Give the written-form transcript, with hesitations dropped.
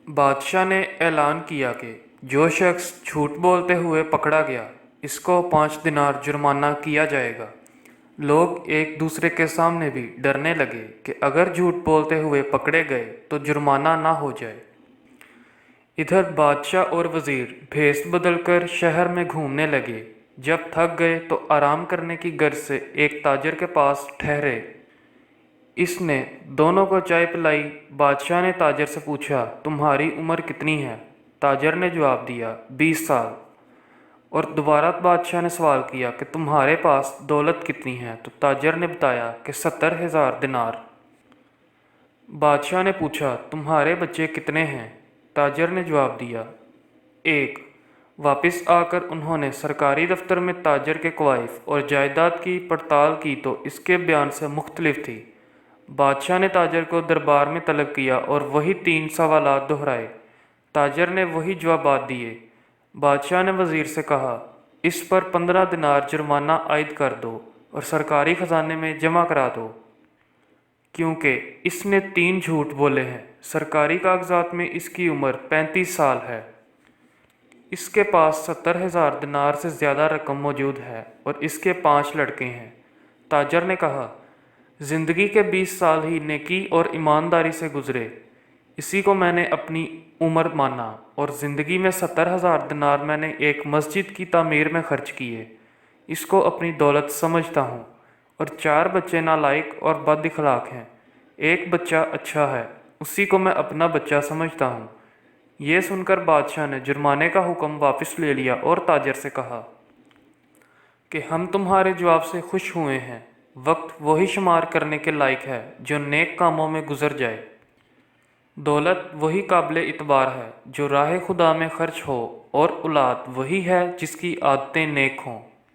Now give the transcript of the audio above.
بادشاہ نے اعلان کیا کہ جو شخص جھوٹ بولتے ہوئے پکڑا گیا اس کو 5 دینار جرمانہ کیا جائے گا۔ لوگ ایک دوسرے کے سامنے بھی ڈرنے لگے کہ اگر جھوٹ بولتے ہوئے پکڑے گئے تو جرمانہ نہ ہو جائے۔ ادھر بادشاہ اور وزیر بھیس بدل کر شہر میں گھومنے لگے۔ جب تھک گئے تو آرام کرنے کی غرض سے ایک تاجر کے پاس ٹھہرے۔ اس نے دونوں کو چائے پلائی۔ بادشاہ نے تاجر سے پوچھا، تمہاری عمر کتنی ہے؟ تاجر نے جواب دیا، 20 سال۔ اور دوبارہ بادشاہ نے سوال کیا کہ تمہارے پاس دولت کتنی ہے؟ تو تاجر نے بتایا کہ 70,000 دینار۔ بادشاہ نے پوچھا، تمہارے بچے کتنے ہیں؟ تاجر نے جواب دیا، 1۔ واپس آ کر انہوں نے سرکاری دفتر میں تاجر کے کوائف اور جائیداد کی پڑتال کی تو اس کے بیان سے مختلف تھی۔ بادشاہ نے تاجر کو دربار میں طلب کیا اور وہی 3 سوالات دہرائے۔ تاجر نے وہی جوابات دیے۔ بادشاہ نے وزیر سے کہا، اس پر 15 دینار جرمانہ عائد کر دو اور سرکاری خزانے میں جمع کرا دو، کیونکہ اس نے 3 جھوٹ بولے ہیں۔ سرکاری کاغذات میں اس کی عمر 35 سال ہے۔ اس کے پاس 70,000 دینار سے زیادہ رقم موجود ہے اور اس کے 5 لڑکے ہیں۔ تاجر نے کہا، زندگی کے 20 سال ہی نیکی اور ایمانداری سے گزرے، اسی کو میں نے اپنی عمر مانا، اور زندگی میں 70,000 دینار میں نے ایک مسجد کی تعمیر میں خرچ کیے، اس کو اپنی دولت سمجھتا ہوں۔ اور 4 بچے نالائق اور بد اخلاق ہیں، ایک بچہ اچھا ہے، اسی کو میں اپنا بچہ سمجھتا ہوں۔ یہ سن کر بادشاہ نے جرمانے کا حکم واپس لے لیا اور تاجر سے کہا کہ ہم تمہارے جواب سے خوش ہوئے ہیں۔ وقت وہی شمار کرنے کے لائق ہے جو نیک کاموں میں گزر جائے۔ دولت وہی قابل اعتبار ہے جو راہ خدا میں خرچ ہو، اور اولاد وہی ہے جس کی عادتیں نیک ہوں۔